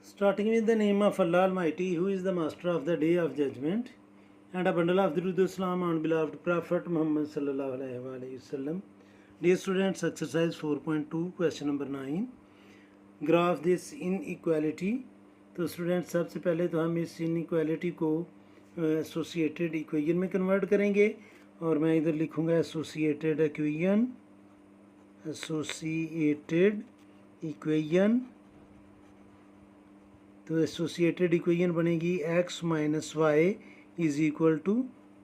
Starting with the name of Allah Almighty, who is the master of the day of judgment, and a bundle of Durud Islam on beloved Prophet Muhammad sallallahu alaihi wasallam. Dear students, exercise 4.2, question number 9. Graph this inequality. तो students सबसे पहले तो हम इस inequality को associated equation में convert करेंगे और मैं इधर लिखूँगा एसोसिएटेड इक्वेशन। तो एसोसिएटेड इक्वेशन बनेगी x minus y is equal to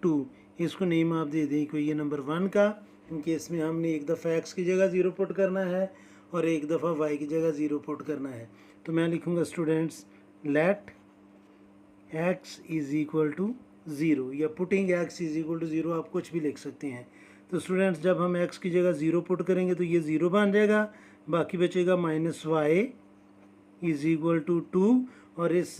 2। इसको नेम आप दे दें इक्वेशन नंबर 1 का। इन केस में हमने एक दफ़ा x की जगह 0 पुट करना है और एक दफ़ा y की जगह 0 पुट करना है। तो मैं लिखूँगा students let x is equal to 0 या putting x is equal to 0, आप कुछ भी लिख सकते हैं। तो स्टूडेंट्स जब हम x की जगह 0 पुट करेंगे तो ये 0 बन जाएगा, बाकी बचेगा minus y is equal to 2। और इस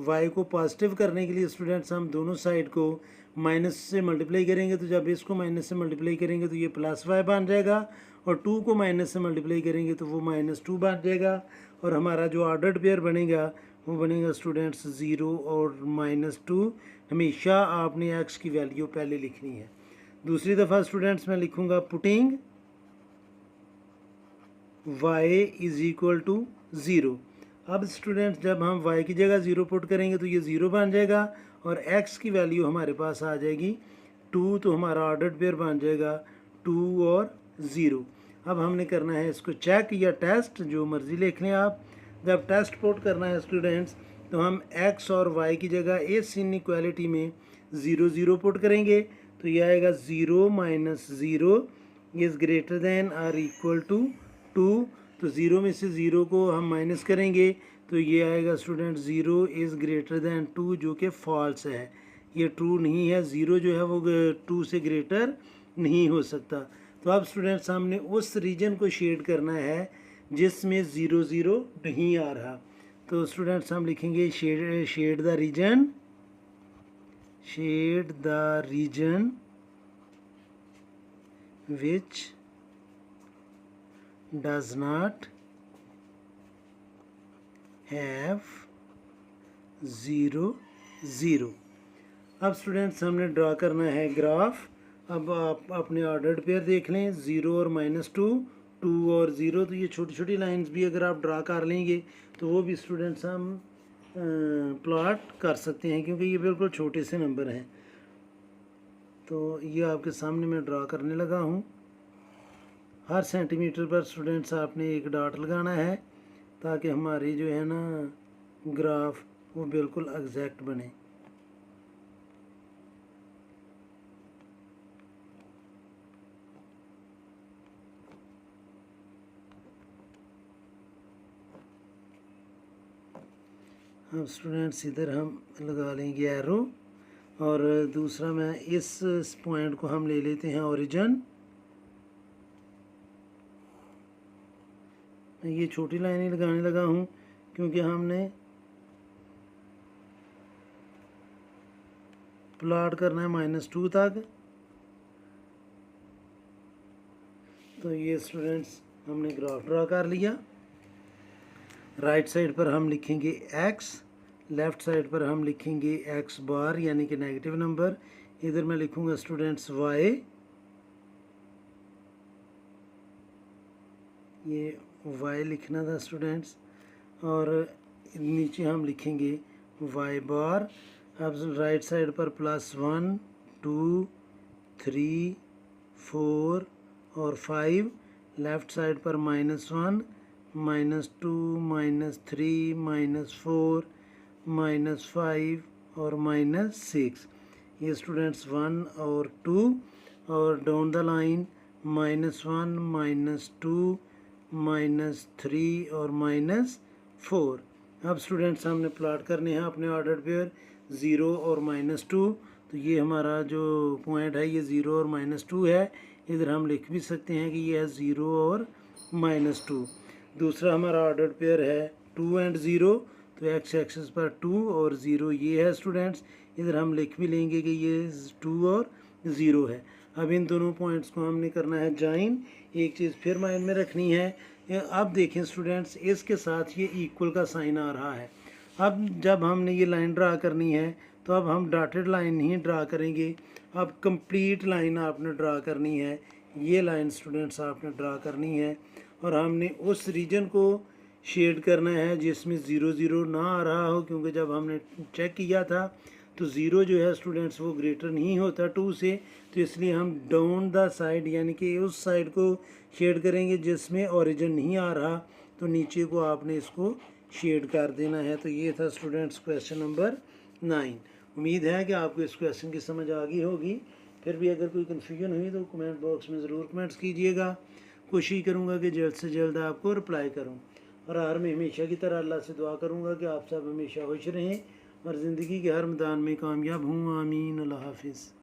y को पॉजिटिव करने के लिए स्टूडेंट्स हम दोनों साइड को माइनस से मल्टीप्लाई करेंगे। तो जब इसको माइनस से मल्टीप्लाई करेंगे तो ये प्लस y बन जाएगा और 2 को माइनस से मल्टीप्लाई करेंगे तो वो -2 बन जाएगा। और हमारा जो ऑर्डर्ड पेयर बनेगा वो बनेगा स्टूडेंट्स 0 और -2। हमेशा आपने x की वैल्यू पहले लिखनी है। दूसरी दफ़ा स्टूडेंट्स मैं लिखूँगा putting y is equal to 0। अब स्टूडेंट्स जब हम y की जगह 0 पुट करेंगे तो ये 0 बन जाएगा और x की वैल्यू हमारे पास आ जाएगी 2। तो हमारा ऑर्डर्ड पेयर बन जाएगा 2 और 0। अब हमने करना है इसको चेक या टेस्ट, जो मर्ज़ी लिख लें आप। जब टेस्ट पुट करना है स्टूडेंट्स तो हम x और y की जगह इस इनइक्वालिटी में 0 0 पुट करेंगे तो ये आएगा 0 माइनस 0 इज़ ग्रेटर दैन और इक्वल टू 2। तो 0 में से 0 को हम माइनस करेंगे तो ये आएगा स्टूडेंट 0 इज़ ग्रेटर दैन 2, जो कि फॉल्स है, ये ट्रू नहीं है। 0 जो है वो 2 से ग्रेटर नहीं हो सकता। तो अब स्टूडेंट सामने उस रीजन को शेड करना है जिसमें 0 0 नहीं आ रहा। तो स्टूडेंट्स हम लिखेंगे shade the region which does not have 0 0। अब स्टूडेंट्स हमने ड्रा करना है ग्राफ। अब आप अपने ऑर्डर्ड पेयर देख लें 0 और -2, 2 और 0। तो ये छोटी छोटी लाइंस भी अगर आप ड्रा कर लेंगे तो वो भी स्टूडेंट्स हम प्लॉट कर सकते हैं, क्योंकि ये बिल्कुल छोटे से नंबर हैं। तो ये आपके सामने मैं ड्रा करने लगा हूँ। हर सेंटीमीटर पर स्टूडेंट्स आपने एक डॉट लगाना है ताकि हमारी जो है ना ग्राफ वो बिल्कुल एग्जैक्ट बने। अब स्टूडेंट्स इधर हम लगा लेंगे एरो और दूसरा मैं इस पॉइंट को हम ले लेते हैं ओरिजिन। ये छोटी लाइनें लगाने लगा हूँ क्योंकि हमने प्लॉट करना है -2 तक। तो ये स्टूडेंट्स हमने ग्राफ ड्रा कर लिया। राइट साइड पर हम लिखेंगे x, लेफ़्ट साइड पर हम लिखेंगे x बार यानी कि नेगेटिव नंबर। इधर मैं लिखूँगा स्टूडेंट्स y, ये y लिखना था स्टूडेंट्स, और नीचे हम लिखेंगे y बार। अब राइट साइड पर +1 2 3 4 और 5, लेफ़्ट साइड पर -1 -2 -3 -4 -5 और -6। ये स्टूडेंट्स 1 और 2, और डाउन द लाइन -1 -2 -3 और -4। अब स्टूडेंट्स हमने प्लॉट करने हैं अपने ऑर्डर पेयर 0 और -2। तो ये हमारा जो पॉइंट है ये 0 और -2 है। इधर हम लिख भी सकते हैं कि ये है 0 और -2। दूसरा हमारा ऑर्डर पेयर है 2 एंड 0। तो x एक्सिस पर 2 और 0 ये है स्टूडेंट्स। इधर हम लिख भी लेंगे कि ये 2 और 0 है। अब इन दोनों पॉइंट्स को हमने करना है ज्वाइन। एक चीज़ फिर माइंड में रखनी है अब देखें स्टूडेंट्स, इसके साथ ये इक्वल का साइन आ रहा है। अब जब हमने ये लाइन ड्रा करनी है तो अब हम डॉटेड लाइन नहीं ड्रा करेंगे, अब कंप्लीट लाइन आपने ड्रा करनी है। ये लाइन स्टूडेंट्स आपने ड्रा करनी है और हमने उस रीजन को शेड करना है जिसमें ज़ीरो ज़ीरो ना आ रहा हो, क्योंकि जब हमने चेक किया था तो ज़ीरो जो है स्टूडेंट्स वो ग्रेटर नहीं होता 2 से, तो इसलिए हम डाउन द साइड यानी कि उस साइड को शेड करेंगे जिसमें ओरिजिन नहीं आ रहा, तो नीचे को आपने इसको शेड कर देना है। तो ये था स्टूडेंट्स क्वेश्चन नंबर 9। उम्मीद है कि आपको इस क्वेश्चन की समझ आ गई होगी। फिर भी अगर कोई कन्फ्यूजन हुई तो कमेंट बॉक्स में ज़रूर कमेंट्स कीजिएगा। कोशिश करूँगा कि जल्द से जल्द आपको रिप्लाई करूँ, और हर में हमेशा की तरह अल्लाह से दुआ करूँगा कि आप सब हमेशा खुश रहें और ज़िंदगी के हर मैदान में कामयाब हूँ। आमीन। अल्लाह हाफिज़।